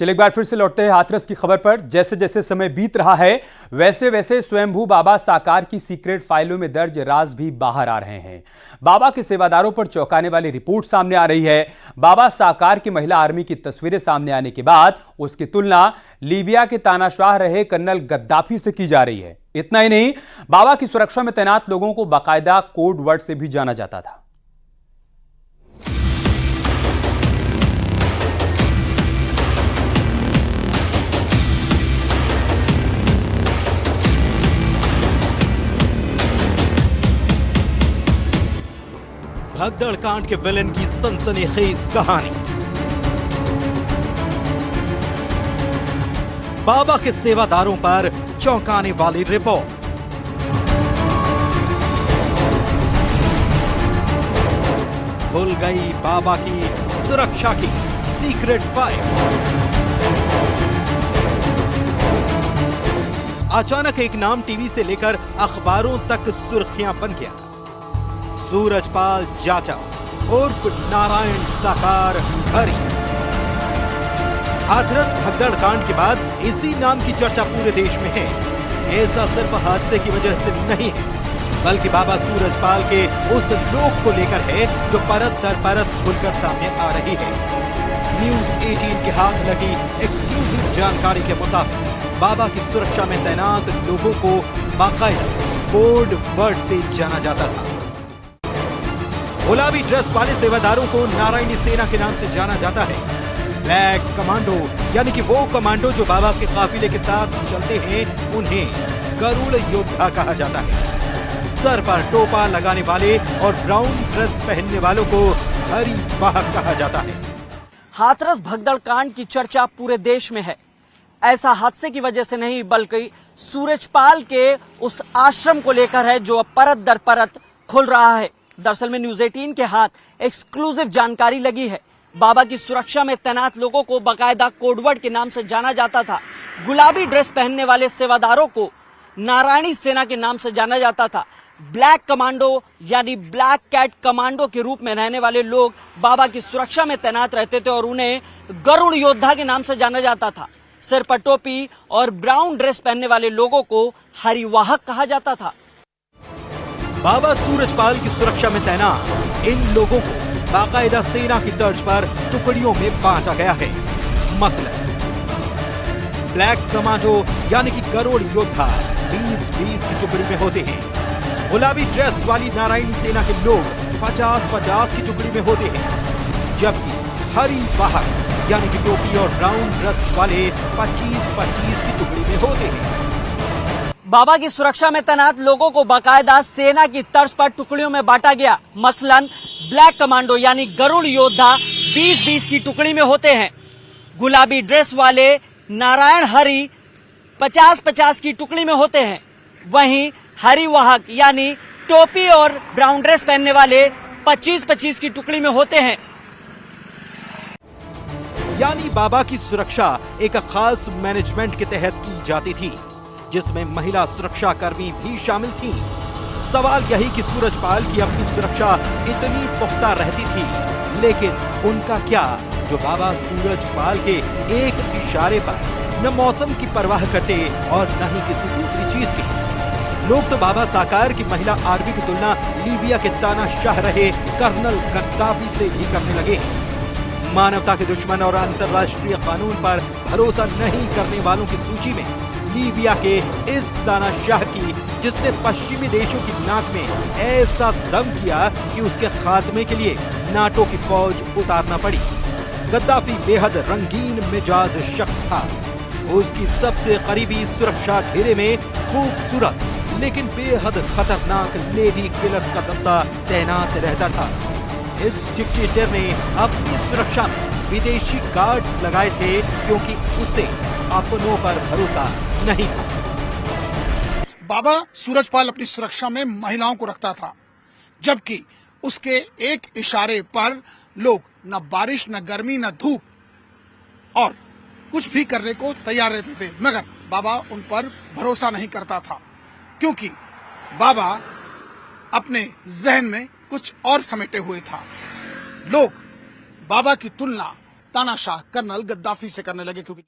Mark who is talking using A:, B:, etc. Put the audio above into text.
A: चलिए एक बार फिर से लौटते हैं हाथरस की खबर पर। जैसे जैसे समय बीत रहा है वैसे वैसे स्वयंभू बाबा साकार की सीक्रेट फाइलों में दर्ज राज भी बाहर आ रहे हैं। बाबा के सेवादारों पर चौंकाने वाली रिपोर्ट सामने आ रही है। बाबा साकार की महिला आर्मी की तस्वीरें सामने आने के बाद उसकी तुलना लीबिया के तानाशाह रहे कर्नल गद्दाफी से की जा रही है। इतना ही नहीं, बाबा की सुरक्षा में तैनात लोगों को बाकायदा कोड वर्ड से भी जाना जाता था।
B: भगदड़ कांड के विलेन की सनसनीखेज कहानी। बाबा के सेवादारों पर चौंकाने वाली रिपोर्ट। खुल गई बाबा की सुरक्षा की सीक्रेट फाइल। अचानक एक नाम टीवी से लेकर अखबारों तक सुर्खियां बन गया। सूरजपाल जाटव उर्फ नारायण साकार हरि। हाथरस भगदड़ कांड के बाद इसी नाम की चर्चा पूरे देश में है। ऐसा सिर्फ हादसे की वजह से नहीं है, बल्कि बाबा सूरजपाल के उस लोक को लेकर है जो परत दर परत खुलकर सामने आ रही है। न्यूज 18 के हाथ लगी एक्सक्लूसिव जानकारी के मुताबिक बाबा की सुरक्षा में तैनात लोगों को बाकायदा कोड वर्ड से जाना जाता था। गुलाबी ड्रेस वाले सेवादारों को नारायणी सेना के नाम से जाना जाता है। ब्लैक कमांडो यानी कि वो कमांडो जो बाबा के काफिले के साथ चलते हैं, उन्हें गरुड़ योद्धा कहा जाता है। सर पर टोपा लगाने वाले और ब्राउन ड्रेस पहनने वालों को हरि वाहक कहा जाता है।
C: हाथरस भगदड़ कांड की चर्चा पूरे देश में है। ऐसा हादसे की वजह से नहीं, बल्कि सूरजपाल के उस आश्रम को लेकर है जो अब परत दर परत खुल रहा है। दरअसल में न्यूज 18 के हाथ एक्सक्लूसिव जानकारी लगी है। बाबा की सुरक्षा में तैनात लोगों को बाकायदा कोडवर्ड के नाम से जाना जाता था। गुलाबी ड्रेस पहनने वाले सेवादारों को नारायणी सेना के नाम से जाना जाता था। ब्लैक कमांडो यानी ब्लैक कैट कमांडो के रूप में रहने वाले लोग बाबा की सुरक्षा में तैनात रहते थे और उन्हें गरुड़ योद्धा के नाम से जाना जाता था। सिर पर टोपी और ब्राउन ड्रेस पहनने वाले लोगों को हरिवाहक कहा जाता था।
B: बाबा सूरजपाल की सुरक्षा में तैनात इन लोगों को बाकायदा सेना की तर्ज पर टुकड़ियों में बांटा गया है। मसलन ब्लैक कमांडो यानी कि गरुड़ योद्धा 20-20 की टुकड़ी में होते हैं। गुलाबी ड्रेस वाली नारायणी सेना के लोग 50-50 की टुकड़ी में होते हैं, जबकि हरि वाहक यानी कि टोपी और ब्राउन ड्रेस वाले 25-25 की टुकड़ी में होते हैं।
C: बाबा की सुरक्षा में तैनात लोगों को बाकायदा सेना की तर्ज पर टुकड़ियों में बांटा गया। मसलन ब्लैक कमांडो यानी गरुड़ योद्धा 20-20 की टुकड़ी में होते हैं। गुलाबी ड्रेस वाले नारायण हरि 50-50 की टुकड़ी में होते हैं। वहीं हरि वाहक यानी टोपी और ब्राउन ड्रेस पहनने वाले 25-25 की टुकड़ी में होते हैं।
B: यानी बाबा की सुरक्षा एक खास मैनेजमेंट के तहत की जाती थी, जिसमें महिला सुरक्षा कर्मी भी शामिल थीं। सवाल यही कि सूरजपाल की अपनी सुरक्षा इतनी पुख्ता रहती थी, लेकिन उनका क्या जो बाबा सूरजपाल के एक इशारे पर न मौसम की परवाह करते और न ही किसी दूसरी चीज की। लोग तो बाबा साकार की महिला आर्मी की तुलना लीबिया के तानाशाह रहे कर्नल गद्दाफी से भी करने लगे। मानवता के दुश्मन और अंतर्राष्ट्रीय कानून पर भरोसा नहीं करने वालों की सूची में लीबिया के इस तानाशाह की, जिसने पश्चिमी देशों की नाक में ऐसा दम किया कि उसके खात्मे के लिए नाटो की फौज उतारना पड़ी। गद्दाफी बेहद रंगीन मिजाज शख्स था। उसकी सबसे करीबी सुरक्षा घेरे में खूबसूरत लेकिन बेहद खतरनाक लेडी किलर्स का दस्ता तैनात रहता था। इस डिक्टेटर ने अपनी सुरक्षा में विदेशी गार्ड्स लगाए थे, क्योंकि उसे अपनों पर भरोसा नहीं था।
D: बाबा सूरजपाल अपनी सुरक्षा में महिलाओं को रखता था, जबकि उसके एक इशारे पर लोग न बारिश न गर्मी न धूप और कुछ भी करने को तैयार रहते थे, मगर बाबा उन पर भरोसा नहीं करता था, क्योंकि बाबा अपने जहन में कुछ और समेटे हुए था। लोग बाबा की तुलना तानाशाह कर्नल गद्दाफी से करने लगे, क्योंकि